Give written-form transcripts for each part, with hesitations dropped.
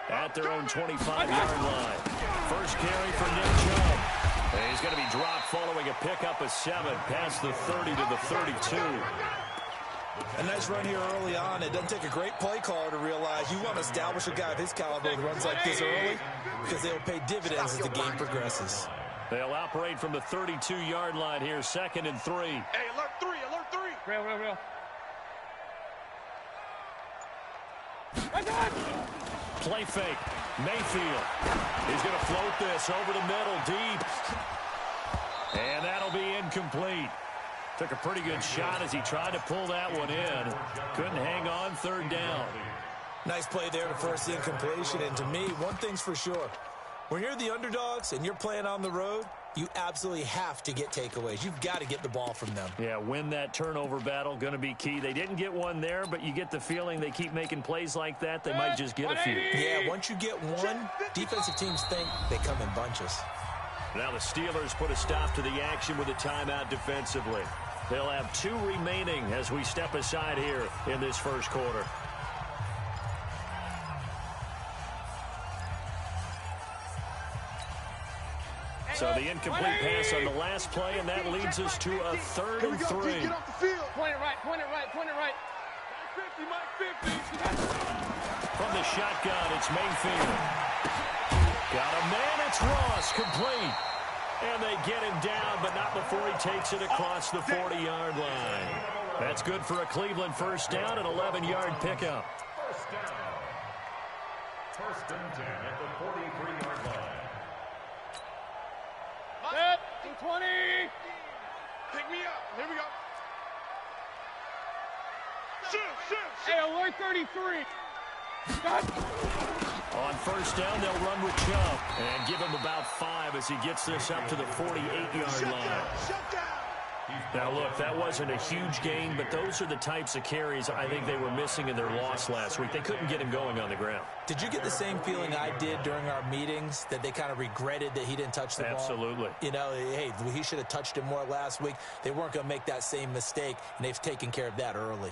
at their own 25-yard line. First carry for Nick Chubb. And he's going to be dropped following a pickup of 7 past the 30 to the 32. A nice run here early on. It doesn't take a great play caller to realize you want to establish a guy of his caliber who runs like this early because they will pay dividends as the game progresses. They'll operate from the 32-yard line here, 2nd and 3. Hey, alert 3, alert 3. Real. Play fake. Mayfield. He's going to float this over the middle, deep. And that'll be incomplete. Took a pretty good shot as he tried to pull that one in. Couldn't hang on, 3rd down. Nice play there to force the incompletion. And to me, one thing's for sure. When you're the underdogs and you're playing on the road, you absolutely have to get takeaways. You've got to get the ball from them. Yeah, win that turnover battle, going to be key. They didn't get one there, but you get the feeling they keep making plays like that, they might just get a few. Yeah, once you get one, defensive teams think they come in bunches. Now the Steelers put a stop to the action with a timeout defensively. They'll have 2 remaining as we step aside here in this first quarter. So the incomplete pass on the last play, and that leads us to a 3rd and 3. Get off the field. Point it right. Mike 50. From the shotgun, it's Mayfield. Got a man, it's Ross, complete. And they get him down, but not before he takes it across the 40-yard line. That's good for a Cleveland first down, an 11-yard pickup. First and 10 at the 43-yard line. Set, 20. Pick me up. Here we go. Shoot. Hey, alert 33. Stop. On first down, they'll run with Chubb and give him about 5 as he gets this up to the 48-yard line. Shut down. Now, look, that wasn't a huge gain, but those are the types of carries I think they were missing in their loss last week. They couldn't get him going on the ground. Did you get the same feeling I did during our meetings, that they kind of regretted that he didn't touch the ball? Absolutely. You know, hey, he should have touched it more last week. They weren't going to make that same mistake, and they've taken care of that early.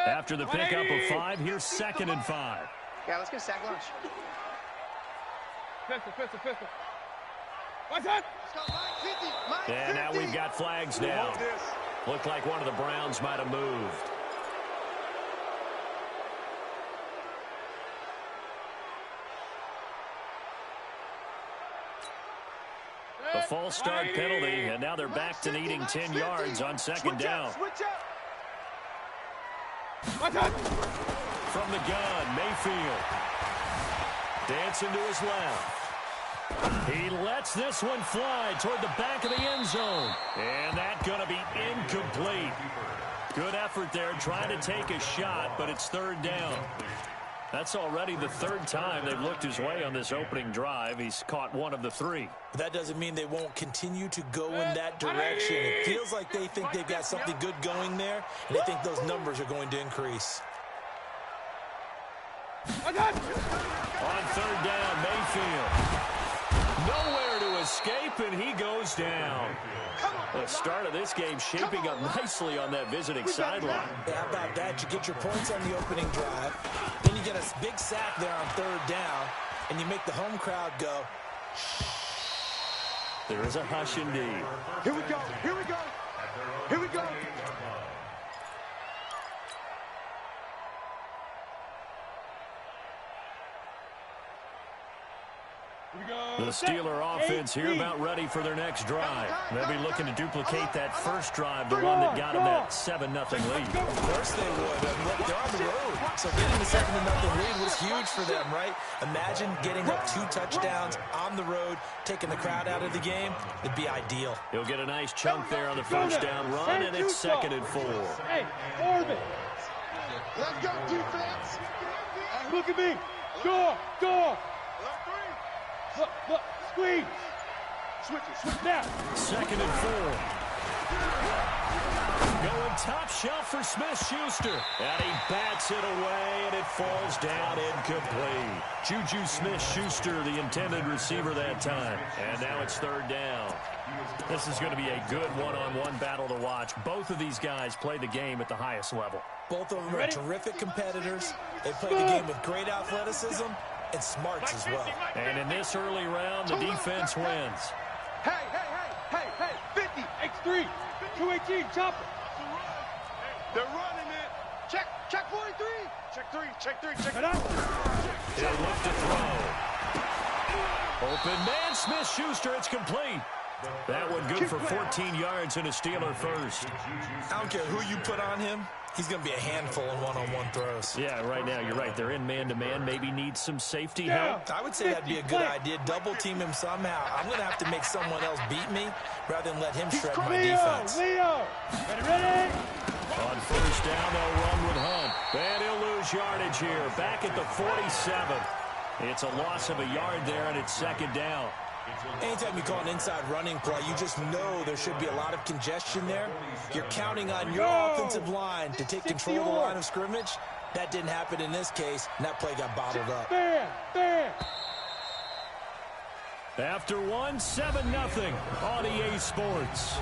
After the pickup of 5, here's 2nd and 5. Yeah, let's get a sack lunch. Pistol. What's that? And now we've got flags down. Looked like one of the Browns might have moved. A false start penalty, and now they're back to needing 10 yards on 2nd down. From the gun, Mayfield. Dancing to his left. He lets this one fly toward the back of the end zone. And that's going to be incomplete. Good effort there trying to take a shot, but it's 3rd down. That's already the 3rd time they've looked his way on this opening drive. He's caught 1 of the 3. But that doesn't mean they won't continue to go in that direction. It feels like they think they've got something good going there, and they think those numbers are going to increase. On 3rd down, Mayfield. Nowhere to escape, and he goes down. The start of this game shaping up nicely on that visiting sideline. Yeah, how about that? You get your points on the opening drive, then you get a big sack there on 3rd down, and you make the home crowd go, shh. There is a hush indeed. Here we go. The Steeler offense here about ready for their next drive. They'll be looking to duplicate that first drive, the one that got them that 7-0 lead. Of course they would. Look, they're on the road, so getting the 7-0 lead was huge for them, right? Imagine getting up 2 touchdowns on the road, taking the crowd out of the game. It'd be ideal. He'll get a nice chunk there on the first down run, and it's 2nd and 4. Hey, Orbit. Let's go, defense. Look at me. Door. Look, squeeze. Switch it. Now. 2nd and 4. Going top shelf for Smith-Schuster. And he bats it away, and it falls down incomplete. Juju Smith-Schuster, the intended receiver that time. And now it's third down. This is going to be a good one-on-one battle to watch. Both of these guys play the game at the highest level. Both of them are terrific competitors. They play the game with great athleticism and smarts as well. And in this early round, the defense wins. Hey, hey, hey, hey, hey, 50. X3, 218, chopper. They're running it. Check 43. Check 3. Get up. He'll look to throw. Open man, Smith-Schuster, it's complete. That one good for 14 yards and a Steeler first. I don't care who you put on him. He's going to be a handful in one-on-one throws. Yeah, right now, you're right. They're in man-to-man. Maybe need some safety help. I would say that'd be a good idea. Double team him somehow. I'm going to have to make someone else beat me rather than let him shred my defense. Leo, ready? On first down, they'll run with Hunt. And he'll lose yardage here. Back at the 47. It's a loss of a yard there, and it's second down. Anytime you call an inside running play, you just know there should be a lot of congestion there. You're counting on your offensive line to take control of the line of scrimmage. That didn't happen in this case, and that play got bottled up. There. After 7-0 on EA Sports.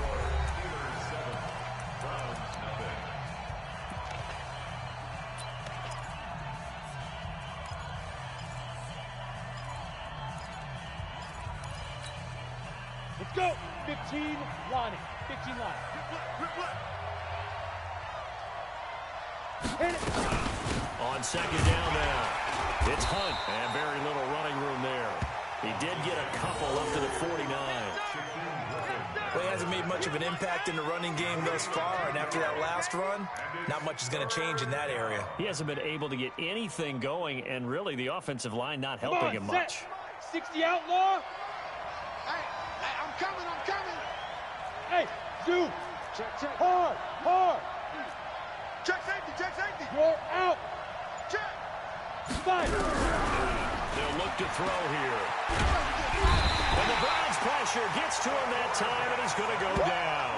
Let's go. 15 lining. 15 line. Hit it. On second down now, it's Hunt, and very little running room there. He did get a couple up to the 49. Well, he hasn't made much of an impact in the running game thus far, and after that last run, not much is going to change in that area. He hasn't been able to get anything going, and really the offensive line not helping him much. 60 outlaw. Hey, I'm coming. Hey, zoom. Check. Hard. Check safety. You're out. Check. Five. They'll look to throw here. And the Browns pressure gets to him that time, and he's going to go down.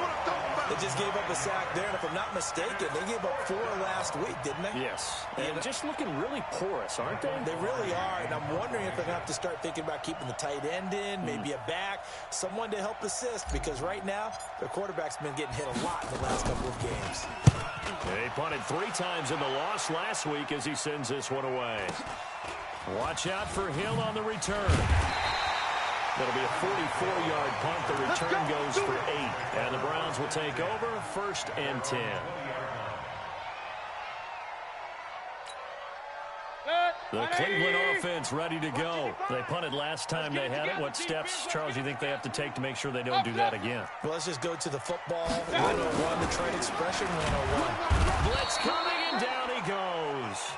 They just gave up a sack there, and if I'm not mistaken, they gave up 4 last week, didn't they? Yes. And just looking really porous, aren't they? They really are, and I'm wondering if they're going to have to start thinking about keeping the tight end in, maybe a back, someone to help assist, because right now, their quarterback's been getting hit a lot in the last couple of games. They punted 3 times in the loss last week as he sends this one away. Watch out for Hill on the return. That'll be a 44-yard punt. The return goes for 8. And the Browns will take over 1st and 10. The Cleveland offense ready to go. They punted last time they had it. What steps, Charles, do you think they have to take to make sure they don't do that again? Well, let's just go to the football 101, the trade expression 101. Blitz coming, and down he goes.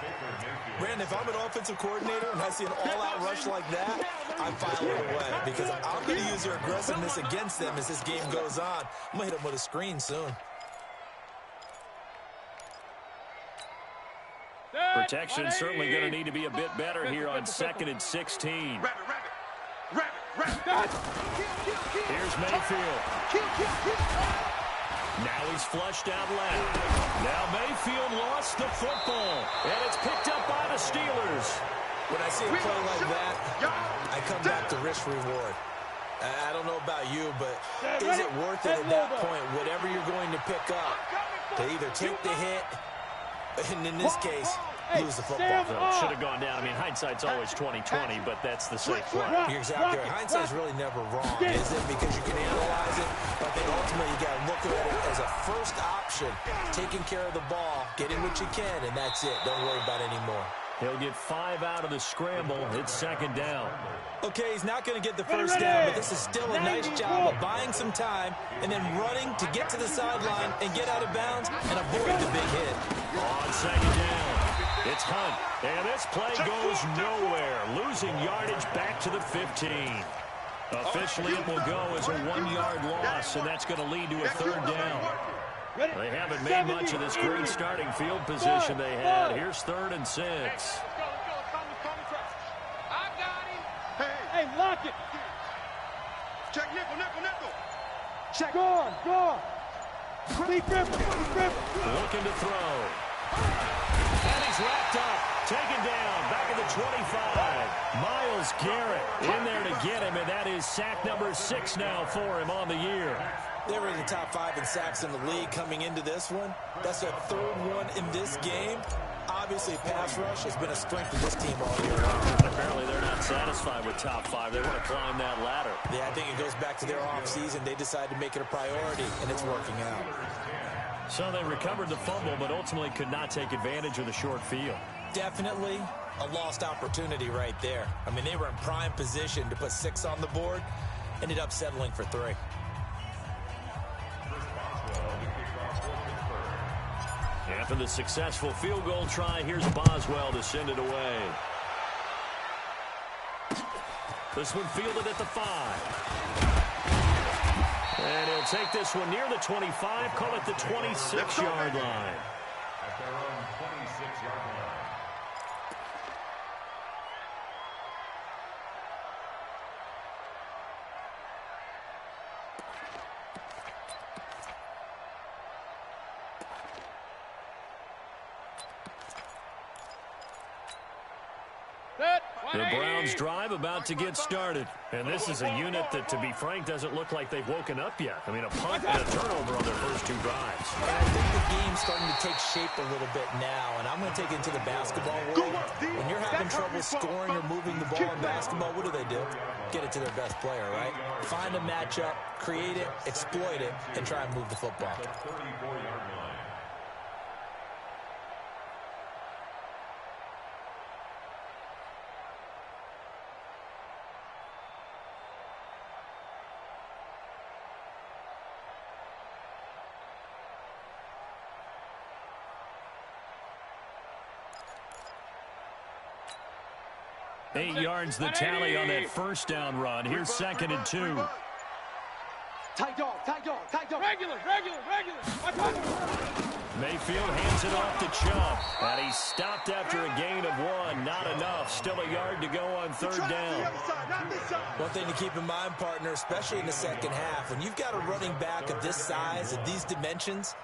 Brandon, if I'm an offensive coordinator and I see an all-out rush like that, I file it away because I'm going to use their aggressiveness against them as this game goes on. I'm going to hit them with a screen soon. Protection certainly going to need to be a bit better here on 2nd and 16. Rabbit. Here's Mayfield. Now he's flushed out left. Now Mayfield lost the football, and it's picked up by the Steelers. When I see a play like that, I come back to risk-reward. I don't know about you, but is it worth it at that point, whatever you're going to pick up, to either take the hit, and in this case, lose the football? Should have gone down. I mean, hindsight's always 20/20, but that's the safe play. You're exactly right. Hindsight's really never wrong, is it? Because you can analyze it, but then ultimately you got to look at it as a first option, taking care of the ball, getting what you can, and that's it. Don't worry about it anymore. He'll get 5 out of the scramble. It's 2nd down. Okay, he's not going to get the first down, but this is still a nice job of buying some time and then running to get to the sideline and get out of bounds and avoid the big hit. On 2nd down, it's Hunt. And this play goes nowhere, losing yardage back to the 15. Officially, it will go as a 1-yard loss, and that's going to lead to a 3rd down. They haven't made much of this great starting field position they had. Here's 3rd and 6. Let's go. I got him. Hey, lock it. Check nickel. Check. Gone. Looking to throw. And he's wrapped up. Taken down. Back at the 25. Myles Garrett in there to get him, and that is sack number 6 now for him on the year. They were in the top 5 in sacks in the league coming into this one. That's their 3rd one in this game. Obviously, pass rush has been a strength of this team all year long. Apparently, they're not satisfied with top 5. They want to climb that ladder. Yeah, I think it goes back to their offseason. They decided to make it a priority, and it's working out. So they recovered the fumble, but ultimately could not take advantage of the short field. Definitely a lost opportunity right there. I mean, they were in prime position to put 6 on the board. Ended up settling for 3. After the successful field goal try, here's Boswell to send it away. This one fielded at the 5. And he'll take this one near the 25, call it the 26-yard line. At their own 26-yard line. The Browns drive about to get started. And this is a unit that, to be frank, doesn't look like they've woken up yet. I mean, a punt and a turnover on their first 2 drives. And I think the game's starting to take shape a little bit now, and I'm going to take it into the basketball world. When you're having trouble scoring or moving the ball in basketball, what do? Get it to their best player, right? Find a matchup, create it, exploit it, and try and move the football. The 34-yard line. Eight yards the tally on that first down run. Here's 2nd and 2. Tight dog. Regular. Mayfield hands it off to Chubb. And he's stopped after a gain of 1. Not enough. Still a yard to go on 3rd down. One thing to keep in mind, partner, especially in the second half, when you've got a running back of this size, of these dimensions,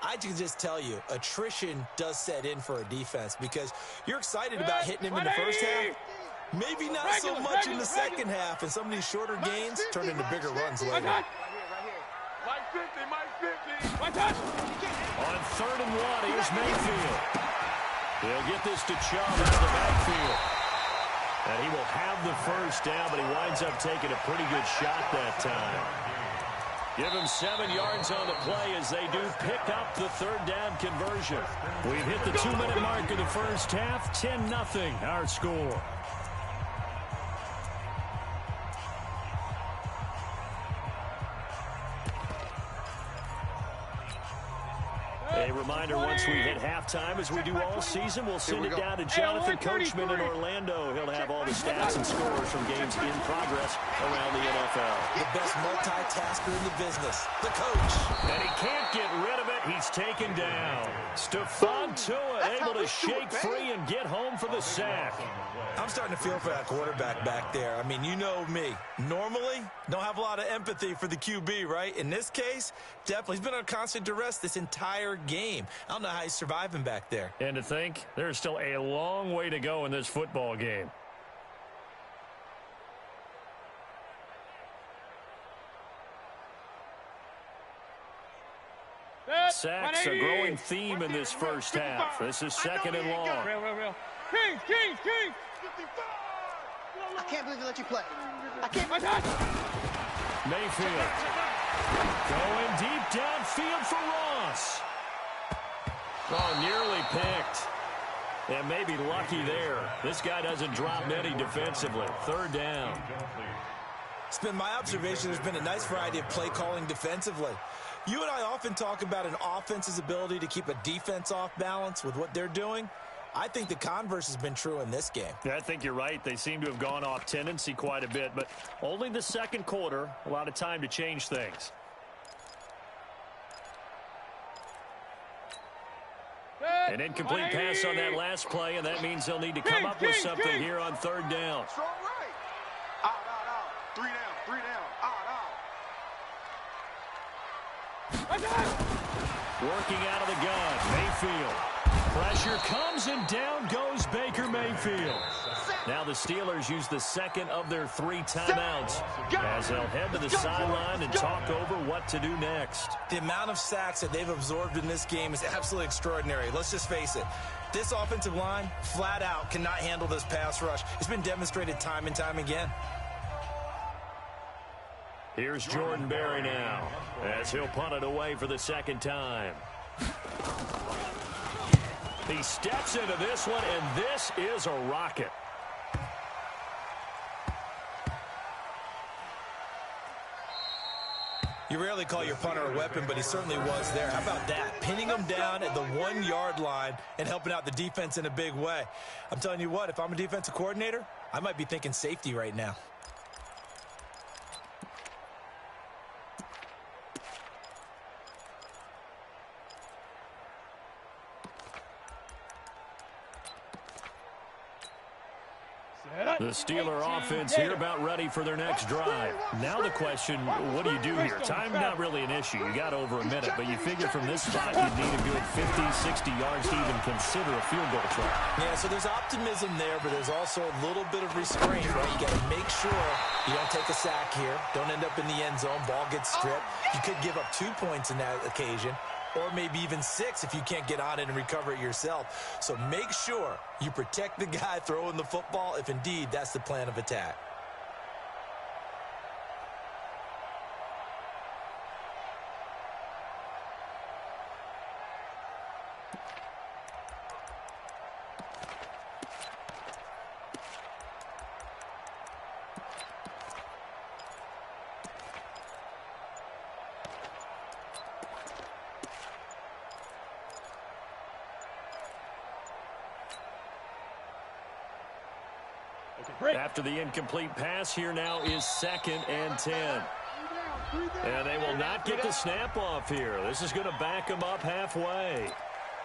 I can just tell you, attrition does set in for a defense because you're excited about hitting him in the first half. Maybe not so much in the second half, and some of these shorter gains turn into bigger runs later. Mike 50. On 3rd and 1, here's Mayfield. He'll get this to Chubb out of the backfield. And he will have the first down, but he winds up taking a pretty good shot that time. Give him 7 yards on the play as they do pick up the 3rd down conversion. We've hit the 2-minute mark of the first half. 10-0 our score. A reminder, once we hit halftime, as we do all season, we'll send it down to Jonathan Coachman in Orlando. He'll have all the stats and scores from games in progress around the NFL. The best multitasker in the business, the coach. And he can't get rid of it. He's taken down. Stephon Tua able to shake free and get home for the sack. I'm starting to feel for that quarterback back there. I mean, you know me. Normally, don't have a lot of empathy for the QB, right? In this case, definitely. He's been on constant duress this entire game. I don't know how he's surviving back there. And to think, there's still a long way to go in this football game. Sacks, a growing theme in this first half. This is 2nd and long. Real. Kings. I can't believe they let you play. I can't. Mayfield going deep downfield for Ross. Oh, nearly picked. And maybe lucky there. This guy doesn't drop many defensively. 3rd down. It's been my observation there's been a nice variety of play calling defensively. You and I often talk about an offense's ability to keep a defense off balance with what they're doing. I think the converse has been true in this game. Yeah, I think you're right. They seem to have gone off tendency quite a bit, but only the second quarter, a lot of time to change things. An incomplete pass on that last play, and that means they'll need to come up with something here on 3rd down. Strong right. Out. 3 down. Out. Working out of the gun, Mayfield. Pressure comes, and down goes Baker Mayfield. Now the Steelers use the second of their 3 timeouts as they'll head to the sideline and talk over what to do next. The amount of sacks that they've absorbed in this game is absolutely extraordinary. Let's just face it. This offensive line, flat out, cannot handle this pass rush. It's been demonstrated time and time again. Here's Jordan Berry now as he'll punt it away for the second time. He steps into this one, and this is a rocket. You rarely call your punter a weapon, but he certainly was there. How about that? Pinning him down at the 1-yard line and helping out the defense in a big way. I'm telling you what, if I'm a defensive coordinator, I might be thinking safety right now. The Steeler offense here about ready for their next drive. Now the question, what do you do here? Time not really an issue. You got over a minute, but you figure from this spot you need a good 50, 60 yards to even consider a field goal try. Yeah, so there's optimism there, but there's also a little bit of restraint, right? You got to make sure you don't take a sack here. Don't end up in the end zone. Ball gets stripped. You could give up 2 points in that occasion, or maybe even 6 if you can't get on it and recover it yourself. So make sure you protect the guy throwing the football if indeed that's the plan of attack. After the incomplete pass, here now is 2nd and 10. And they will not get the snap off here. This is going to back them up halfway.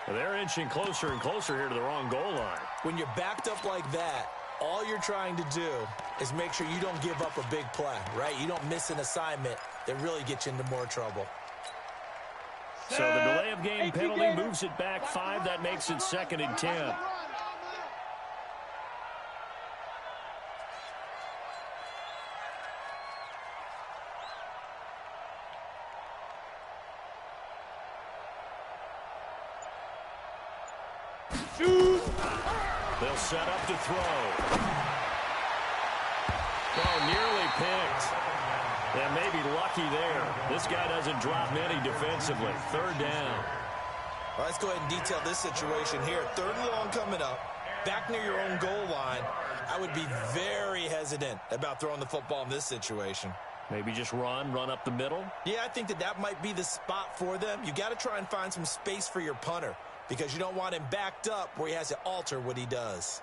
They're inching closer and closer here to the wrong goal line. When you're backed up like that, all you're trying to do is make sure you don't give up a big play, right? You don't miss an assignment that really gets you into more trouble. So the delay of game penalty moves it back 5. That makes it 2nd and 10. They'll set up to throw. Oh, nearly picked. And maybe lucky there. This guy doesn't drop many defensively. 3rd down. All right, let's go ahead and detail this situation here. 3rd and long coming up. Back near your own goal line. I would be very hesitant about throwing the football in this situation. Maybe just run up the middle? Yeah, I think that might be the spot for them. You got to try and find some space for your punter, because you don't want him backed up where he has to alter what he does.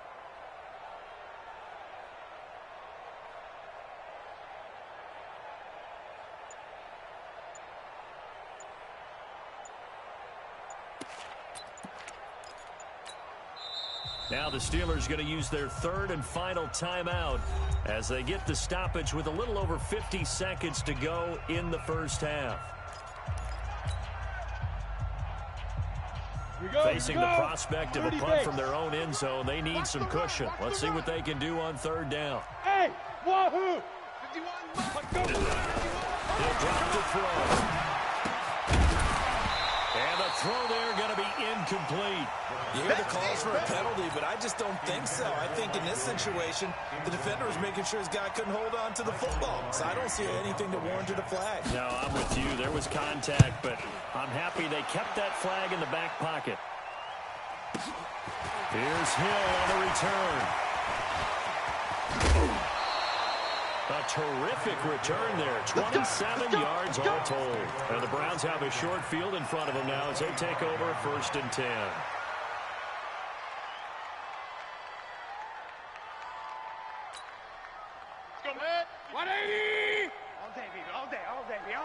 Now the Steelers going to use their 3rd and final timeout as they get the stoppage with a little over 50 seconds to go in the first half. Facing the prospect of a punt from their own end zone, they need some cushion. Let's see what they can do on 3rd down. Hey, wahoo! He'll drop to throw. And the throw there going to be incomplete. You hear the calls for a penalty, but I just don't think so. I think in this situation, the defender was making sure his guy couldn't hold on to the football. So I don't see anything to warrant a flag. No, I'm with you. There was contact, but I'm happy they kept that flag in the back pocket. Here's Hill on the return. A terrific return there. 27 yards all told. And the Browns have a short field in front of them now as they take over 1st and 10. Go, man. 180! All day, baby. All day, all day, baby.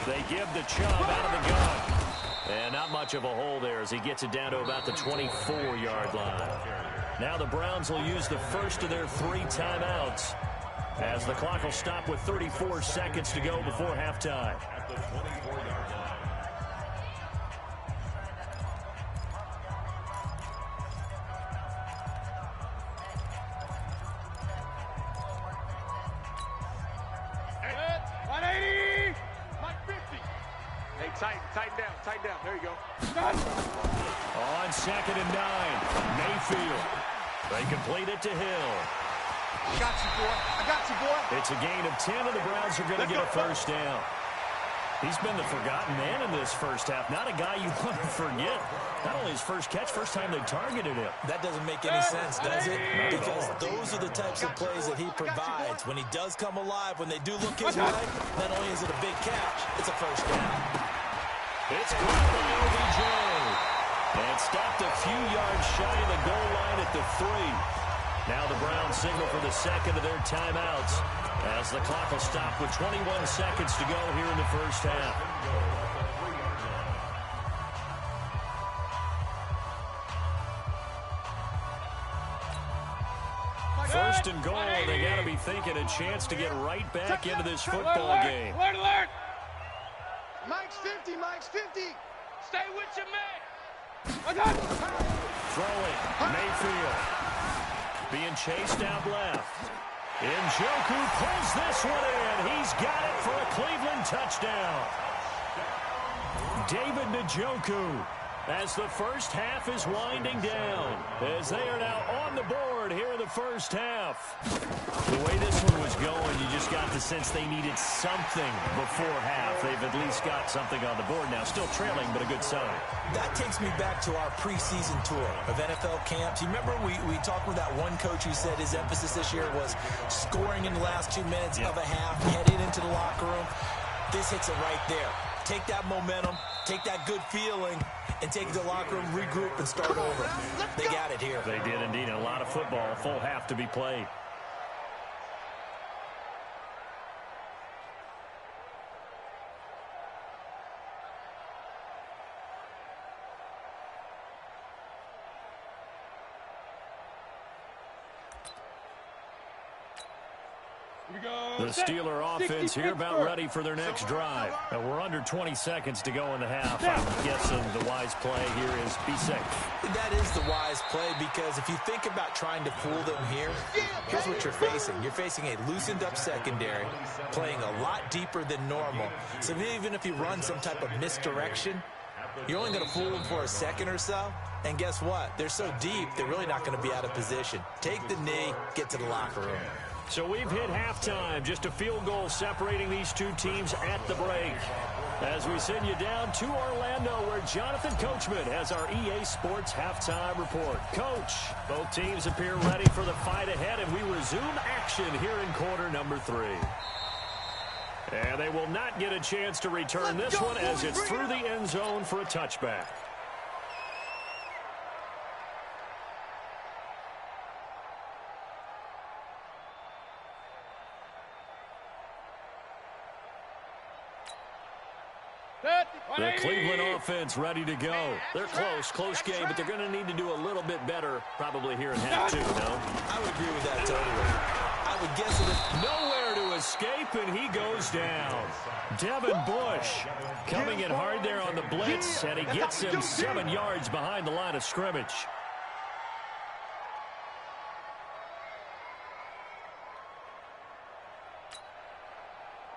They give the Chubb out of the gun. And not much of a hole there as he gets it down to about the 24-yard line. Now the Browns will use the first of their 3 timeouts as the clock will stop with 34 seconds to go before halftime. At the 24-yard line. Tighten down. There you go. On 2nd and 9, Mayfield. They complete it to Hill. Got you, boy. I got you, boy. It's a gain of 10, and the Browns are going to get a first down. He's been the forgotten man in this first half. Not a guy you want to forget. Not only his first catch, first time they targeted him. That doesn't make any sense, does it? Because those are the types of plays that he provides. When he does come alive, when they do look his way, not only is it a big catch, it's a first down. It's caught by OBJ. And stopped a few yards shy of the goal line at the 3. Now the Browns signal for the second of their timeouts as the clock will stop with 21 seconds to go here in the first half. First and goal, they got to be thinking a chance to get right back into this football game. Alert! Mike's 50, Mike's 50. Stay with your man. Throwing, Mayfield. Being chased out left. Njoku pulls this one in. He's got it for a Cleveland touchdown. David Njoku, as the first half is winding down, as they are now on the board here in the first half. The way this one was going, you just got the sense they needed something before half. They've at least got something on the board now. Still trailing, but a good sign. That takes me back to our preseason tour of NFL camps. You remember we talked with that one coach who said his emphasis this year was scoring in the last 2 minutes of a half, heading into the locker room. This hits it right there. Take that momentum, take that good feeling, and take it to the locker room, regroup, and start over. They got it here. They did indeed. A lot of football, a full half to be played. The Steeler offense here about ready for their next drive. And we're under 20 seconds to go in the half. I'm guessing the wise play here is be safe. That is the wise play, because if you think about trying to fool them here, here's what you're facing. You're facing a loosened up secondary, playing a lot deeper than normal. So even if you run some type of misdirection, you're only going to fool them for a second or so. And guess what? They're so deep, they're really not going to be out of position. Take the knee, get to the locker room. So we've hit halftime. Just a field goal separating these two teams at the break. As we send you down to Orlando, where Jonathan Coachman has our EA Sports halftime report. Coach, both teams appear ready for the fight ahead, and we resume action here in quarter number 3. And they will not get a chance to return this one as it's through the end zone for a touchback. The Cleveland offense ready to go. They're close game, but they're going to need to do a little bit better probably here in half 2, no? I would agree with that totally. I would guess it is nowhere to escape, and he goes down. Devin Bush coming in hard there on the blitz, and he gets him 7 yards behind the line of scrimmage.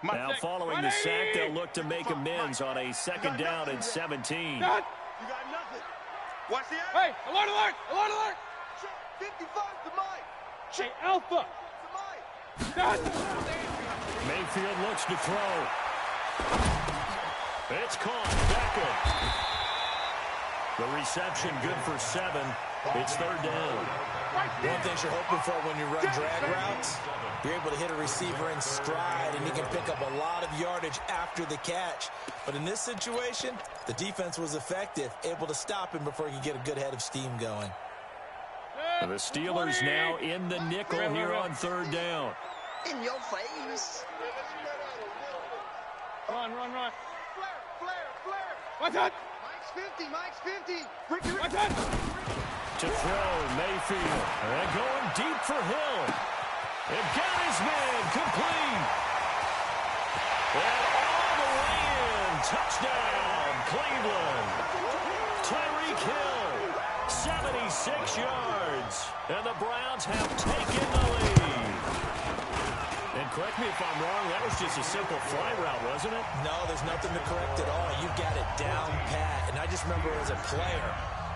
Now, following the sack, they'll look to make amends on a 2nd down and 17. You got nothing. Watch the hey, alert! 55 to Mike. Hey, Alpha. To Mike. Mayfield looks to throw. It's caught. Beckham. The reception good for 7. It's 3rd down. one thing you're hoping for when you run drag routes. You're able to hit a receiver in stride, and he can pick up a lot of yardage after the catch. But in this situation, the defense was effective, able to stop him before he could get a good head of steam going. The Steelers now in the nickel here on 3rd down. In your face. Run. Flare. What's that? Mike's 50. Ricky. What's that? To throw, Mayfield. And going deep for Hill. And got his man complete. And all the way in. Touchdown, Cleveland. Tyreek Hill, 76 yards. And the Browns have taken the lead. And correct me if I'm wrong, that was just a simple fly route, wasn't it? No, there's nothing to correct at all. You've got it down pat. And I just remember as a player,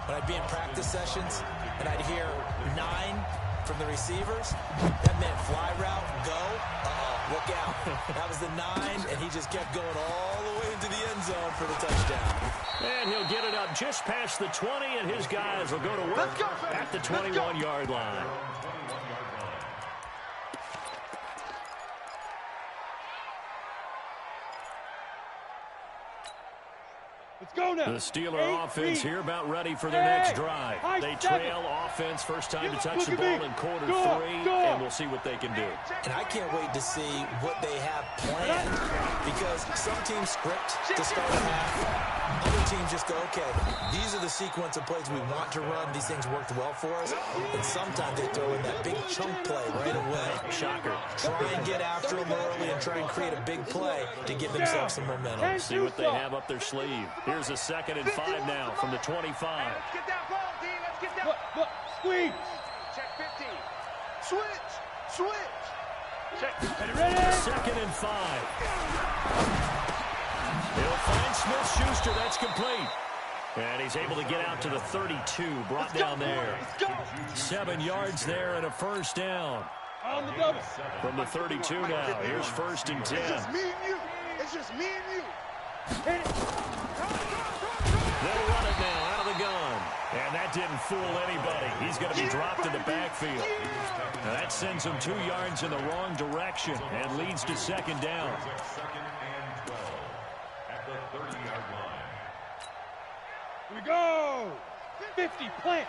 when I'd be in practice sessions, and I'd hear 9 from the receivers, that meant fly route, go, look out. That was the 9, and he just kept going all the way into the end zone for the touchdown. And he'll get it up just past the 20, and his guys will go to work at the 21-yard line. Let's go now. The Steeler offense here about ready for their next drive. They trail offense, first time to touch the ball in quarter 3, and we'll see what they can do. And I can't wait to see what they have planned, because some teams script to start a half. Other teams just go, okay, these are the sequence of plays we want to run. These things worked well for us. And sometimes they throw in that big chunk play right away. Shocker. Try and get after them early and try and create a big play to give themselves some momentum. See what they have up their sleeve. Here's a 2nd and 5 now from the 25. Let's get that ball, D. Let's get that. Look, squeeze. Check 15. Switch. Check. Ready? 2nd and 5. He'll find Smith-Schuster. That's complete. And he's able to get out to the 32, brought down there. 7 yards there and a first down. On the double. From the 32 now. Here's 1st and 10. It's just me and you. It's just me and you. Hit it. They'll run it now out of the gun. And that didn't fool anybody. He's going to be dropped in the backfield. Now that sends him 2 yards in the wrong direction and leads to 2nd down. Here we go. 50, plant.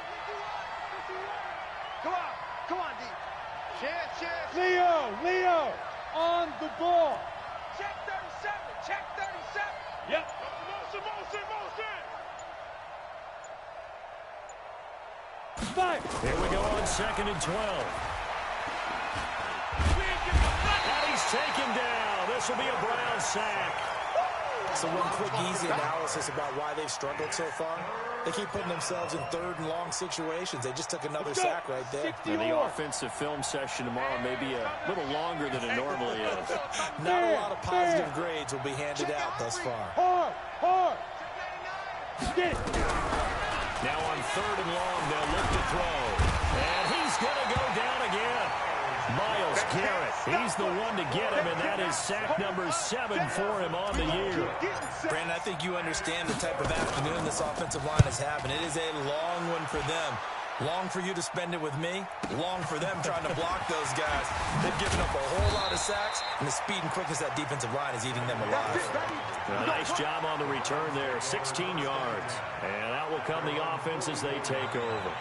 Come on, D. Chance. Leo, on the ball. Check 37. Check 37. Yep. Motion. 5. Here we go on 2nd and 12. And he's taken down. This will be a Brown sack. So one quick, easy analysis about why they've struggled so far. They keep putting themselves in 3rd and long situations. They just took another sack right there. And the offensive film session tomorrow may be a little longer than it normally is. Not a lot of positive grades will be handed out thus far. Hard. Get it. Now on 3rd and long, they'll look to throw. And he's going to go down again. Myles Garrett, he's the one to get him, and that is sack number 7 for him on the year. Brandon, I think you understand the type of afternoon this offensive line is having. It is a long one for them. Long for you to spend it with me. Long for them trying to block those guys. They've given up a whole lot of sacks, and the speed and quickness of that defensive line is eating them alive. A nice job on the return there, 16 yards. And out will come the offense as they take over.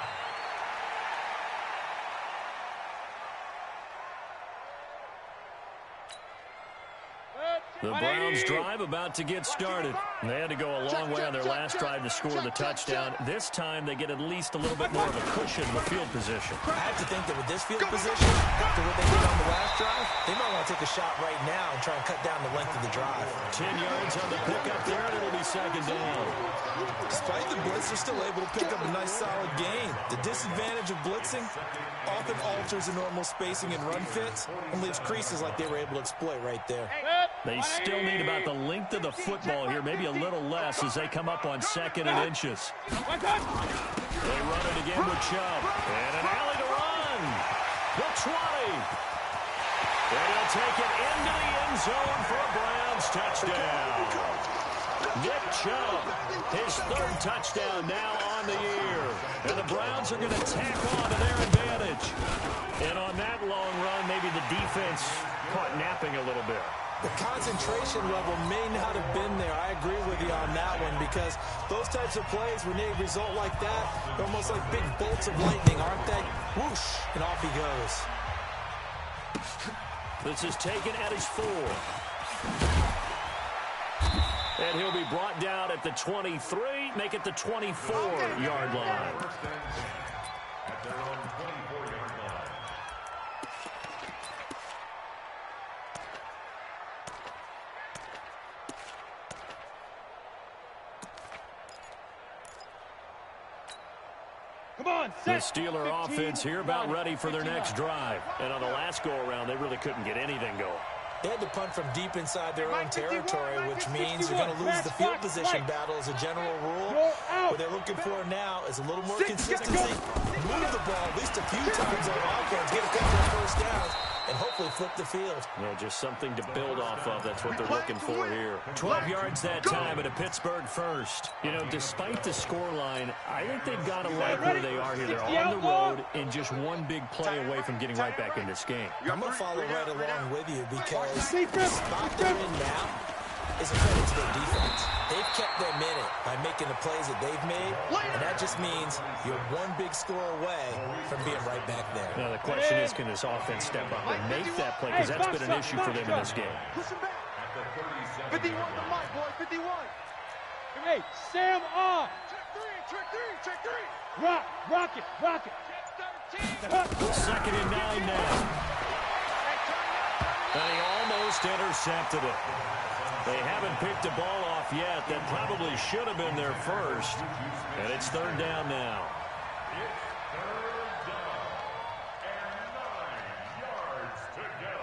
The Browns drive about to get started. They had to go a long way on their last drive to score the touchdown. This time they get at least a little bit more of a cushion in the field position. I have to think that with this field position, after what they did on the last drive, they might want to take a shot right now and try and cut down the length of the drive. 10 yards on the pickup there, and it'll be 2nd down. Despite the blitz, they're still able to pick up a nice solid gain. The disadvantage of blitzing often alters the normal spacing and run fits and leaves creases like they were able to exploit right there. They still need about the length of the football here, maybe a little less as they come up on 2nd and inches. They run it again with Chubb. And an alley to run. The 20. And he'll take it into the end zone for a Browns touchdown. Nick Chubb, his 3rd touchdown now on the year. And the Browns are going to tack on to their advantage. And on that long run, maybe the defense caught napping a little bit. The concentration level may not have been there. I agree with you on that one, because those types of plays, when they result like that, they're almost like big bolts of lightning, aren't they? Whoosh, and off he goes. This is taken at his 4. And he'll be brought down at the 23, make it the 24-yard line. Come on, The set. Steeler 15, offense here about 20, ready for their 15, next drive. And on the last go-around, they really couldn't get anything going. They had to punt from deep inside their own territory, which means 61, you're going to lose the field match, position right. battle as a general rule. You're out. What they're looking for now is a little more consistency. Move the ball at least a few times on offense, get a couple of first downs, and hopefully flip the field. Yeah, just something to build off of. That's what they're looking for here. 12 yards that time at a Pittsburgh first. You know, despite the scoreline, I think they've got to like where they are here. They're on the road and just one big play away from getting right back in this game. I'm going to follow right along with you because Defense, the spot they're in now is a credit to their defense. They've kept them in it by making the plays that they've made, and that just means you're one big score away from being right back there. Now, the question is, can this offense step up and make that play? Because that's been an issue for them in this game. Push him back. 51 to Mike, boy. 51. Hey, Sam on. Check three. Rock it. Second and 9 now. And he almost intercepted it. They haven't picked the ball off yet. That probably should have been their first. And it's third down now. Third down and 9 yards to go.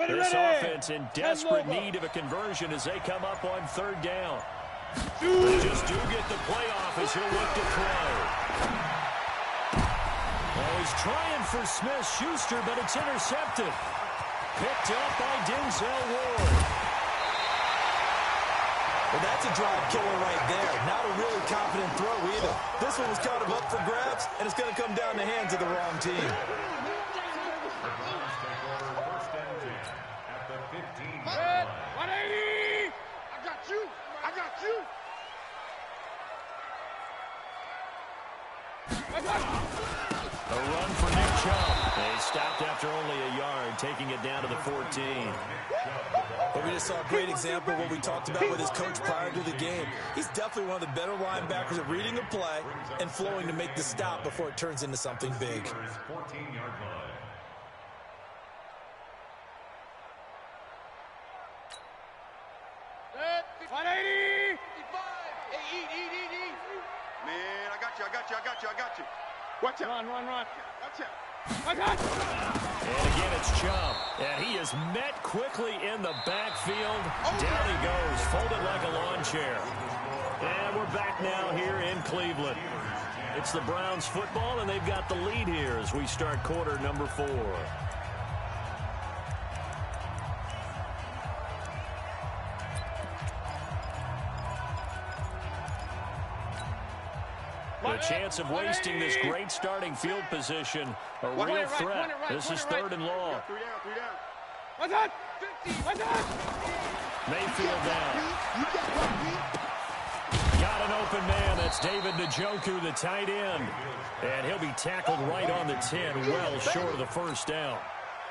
This offense in desperate need of a conversion as they come up on third down. They just do get the playoff as he'll look to throw. Oh, he's trying for Smith-Schuster, but it's intercepted. Picked up by Denzel Ward. Well, that's a drive killer right there. Not a really confident throw either. This one was kind of up for grabs, and it's going to come down the hands of the wrong team. Red, 180. I got you. A run for Nick Chubb. They stopped after only a yard, taking it down to the 14. But we just saw a great example of what we talked about with his coach prior to the game. He's definitely one of the better linebackers at reading a play and flowing to make the stop before it turns into something big. 14-yard line. Red, 180. 55. Hey, eat. Man, I got you. Watch out. Run. Watch out. Watch out. And again, it's Chubb. And he is met quickly in the backfield. Down he goes, folded like a lawn chair. And we're back now here in Cleveland. It's the Browns football, and they've got the lead here as we start quarter number 4. The chance of wasting this great starting field position, a real threat. This is third and long. 3 down. Watch out. 50. Watch out. Mayfield down. Got an open man. That's David Njoku, the tight end. And he'll be tackled right on the 10, well short of the first down.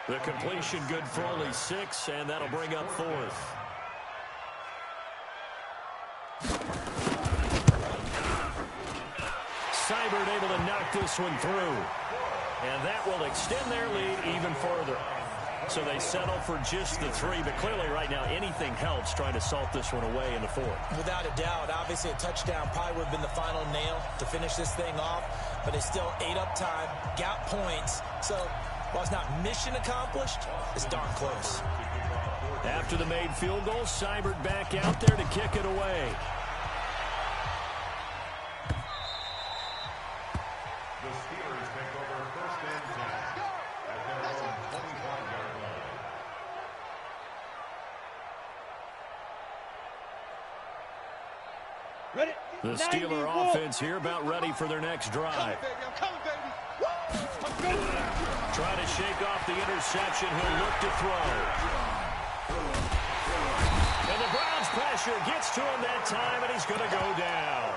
The completion good for only 6, and that'll bring up 4th. Seibert able to knock this one through. And that will extend their lead even further. So they settle for just the 3, but clearly right now anything helps trying to salt this one away in the 4th. Without a doubt, obviously a touchdown probably would have been the final nail to finish this thing off, but they still ate up time, got points. So while it's not mission accomplished, it's darn close. After the made field goal, Seibert back out there to kick it away. The Steelers take over first and 10 at their own 25-yard line. Ready? The Steeler offense here about ready for their next drive. I'm coming, baby. Try to shake off the interception. He'll look to throw. And the Browns pressure gets to him that time, and he's going to go down.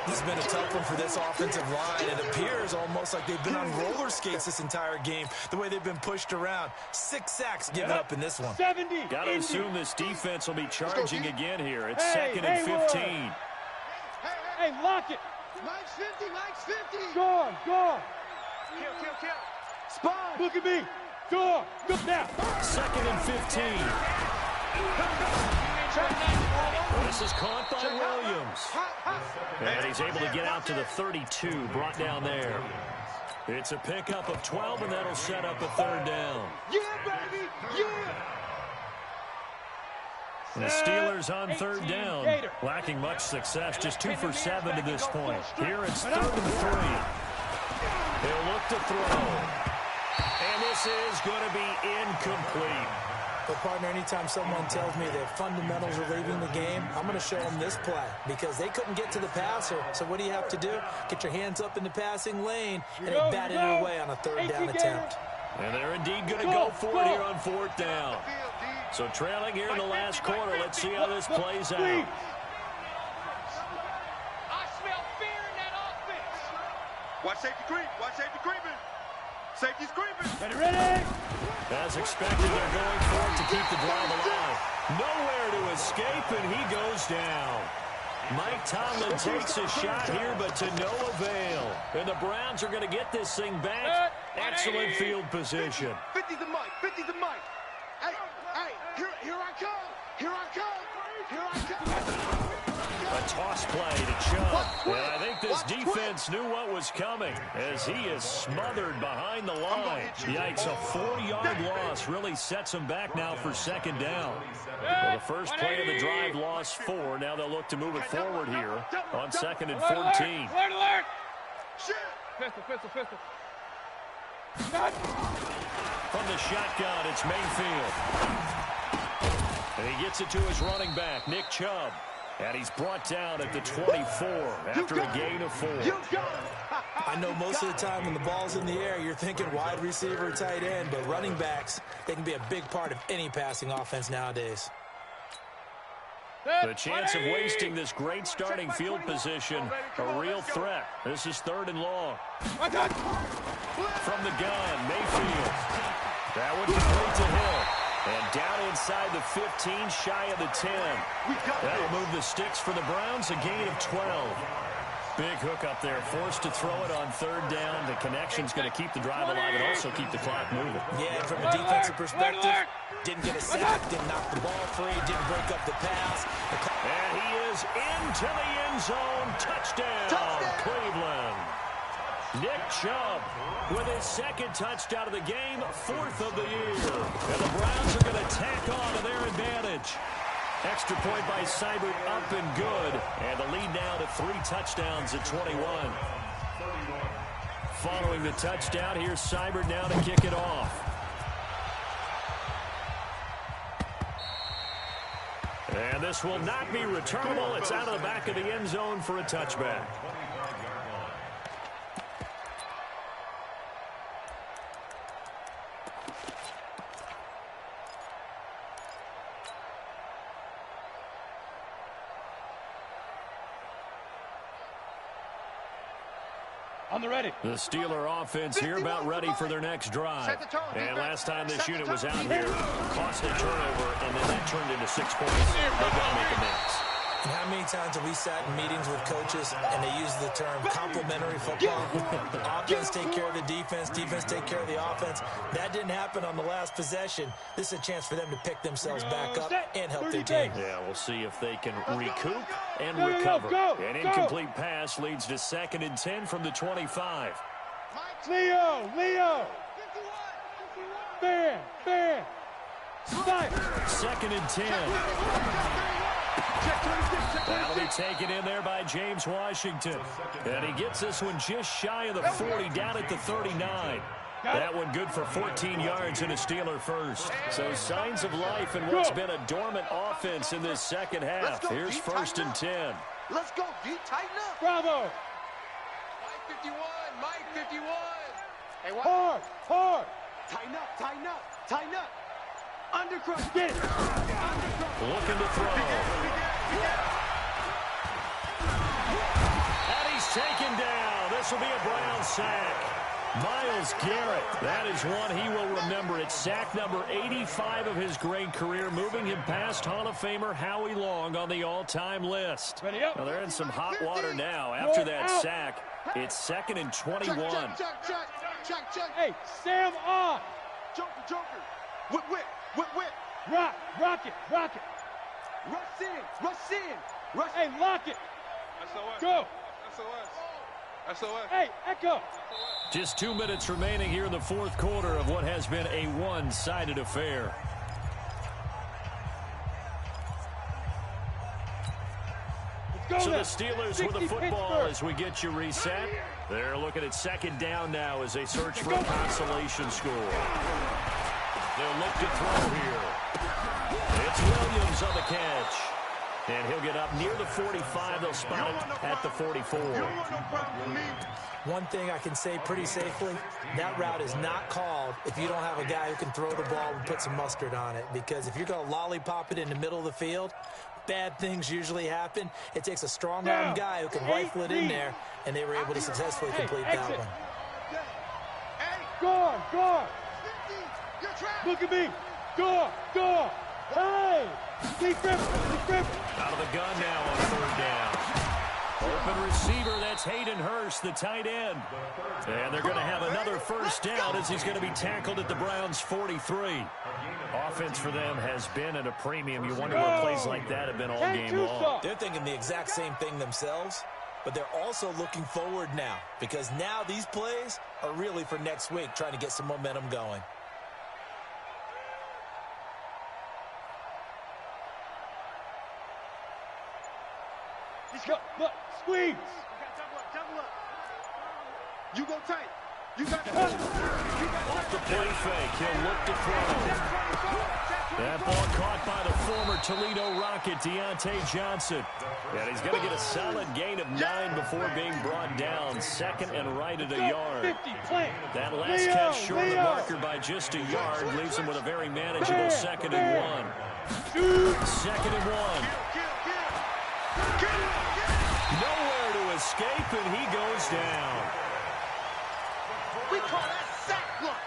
This has been a tough one for this offensive line. It appears almost like they've been on roller skates this entire game, the way they've been pushed around. 6 sacks given up in this one. 70. Got to assume this defense will be charging again here. It's 2nd and 15. Hey, lock it. Mike's 50, Mike's 50. Go. Kill. Spot. Look at me. Go now. 2nd and 15. This is caught by Williams. And he's able to get out to the 32, brought down there. It's a pickup of 12, and that'll set up a 3rd down. Yeah, baby, yeah. The Steelers on 3rd down, lacking much success, just 2 for 7 to this point. Here it's 3rd and 3. He'll look to throw. And this is going to be incomplete. But, partner, anytime someone tells me that fundamentals are leaving the game, I'm going to show them this play because they couldn't get to the passer. So what do you have to do? Get your hands up in the passing lane and bat it away on a 3rd down attempt. And they're indeed going to go for it here on 4th down. So trailing here in the last quarter. Let's see how this plays out. I smell fear in that offense. Watch safety creep. Watch safety creeping. Safety's creeping. Ready. As expected, they're going for it to keep the drive alive. Nowhere to escape, and he goes down. Mike Tomlin takes a shot here, but to no avail. And the Browns are going to get this thing back. Excellent field position. 50's the mic. 50's the mic. Hey, here I come. Here I come. A toss play to Chubb. And I think this defense knew what was coming as he is smothered behind the line. Yikes, a 4-yard loss really sets him back now for 2nd down. Well, the first play of the drive lost 4. Now they'll look to move it forward here on 2nd and 14. Alert. Pistol. From the shotgun, it's Mayfield. And he gets it to his running back, Nick Chubb. And he's brought down at the 24 after a gain of 4. I know most of the time when the ball's in the air, you're thinking wide receiver, tight end, but running backs, they can be a big part of any passing offense nowadays. The chance of wasting this great starting field position, a real threat. This is 3rd and long. From the gun, Mayfield. That would complete to Hill. And down inside the 15, shy of the 10. That'll move the sticks for the Browns, a gain of 12. Big hook up there, forced to throw it on 3rd down. The connection's going to keep the drive alive and also keep the clock moving. Yeah, and from a defensive perspective, didn't get a sack, didn't knock the ball free, didn't break up the pass. And he is into the end zone. Touchdown, Cleveland. Nick Chubb with his 2nd touchdown of the game, 4th of the year. And the Browns are going to tack on to their advantage. Extra point by Seibert up and good. And the lead now to 3 touchdowns at 21. Following the touchdown, here's Seibert now to kick it off. And this will not be returnable. It's out of the back of the end zone for a touchback. On the ready. The Steeler offense here about ready for their next drive. And last time this unit was out here, cost a turnover, and then that turned into 6 points. They've got to make amends. And how many times have we sat in meetings with coaches and they use the term complementary football? Offense take care of the defense, defense take care of the offense. That didn't happen on the last possession. This is a chance for them to pick themselves back up and help their team. Yeah, we'll see if they can recoup and recover. An incomplete pass leads to 2nd and 10 from the 25. Leo. Fan. Stop. 2nd and 10. That'll be taken in there by James Washington. And he gets this one just shy of the 40, down at the 39. That one good for 14 yards and a Steeler first. So signs of life in what's been a dormant offense in this second half. Here's 1st and 10. Let's go, D. Tighten up. Bravo. Mike 51. Hey, what? Hard. Tighten up. Undercross. Get it. Looking to throw. taken down. This will be a Brown sack. Myles Garrett, that is one he will remember. It's sack number 85 of his great career, moving him past Hall of Famer Howie Long on the all-time list. Now they're in some hot water now. After that sack, it's 2nd and 21. Check. Hey, Sam on. Joker. Whip. Rock it. Rush in. Hey, lock it. SOS. Go. SOS. Hey, Echo. Just 2 minutes remaining here in the fourth quarter of what has been a one-sided affair. So the Steelers with the football as we get you reset. They're looking at 2nd down now as they search for a consolation score. They'll look to throw here. It's Williams on the catch. And he'll get up near the 45. They'll spot it at the 44. One thing I can say pretty safely, that route is not called if you don't have a guy who can throw the ball and put some mustard on it. Because if you're going to lollipop it in the middle of the field, bad things usually happen. It takes a strong-arm guy who can rifle it in there, and they were able to successfully complete that one. Guard. Look at me. Guard. Hey. Keep gripping. Out of the gun now on 3rd down. Open receiver, that's Hayden Hurst, the tight end. And they're going to have another first down as he's going to be tackled at the Browns' 43. Offense for them has been at a premium. You wonder what plays like that have been all game long. They're thinking the exact same thing themselves, but they're also looking forward now because now these plays are really for next week, trying to get some momentum going. Look, squeeze. Double up. You go tight. You got Off the play fake, he'll look to throw. That ball caught by the former Toledo Rocket, Deontay Johnson. And he's going to get a solid gain of 9 before being brought down. 2nd and right at a yard. That last catch short of the marker by just a yard leaves him with a very manageable 2nd and 1. 2nd and 1. Nowhere to escape, and he goes down. We call that sack block.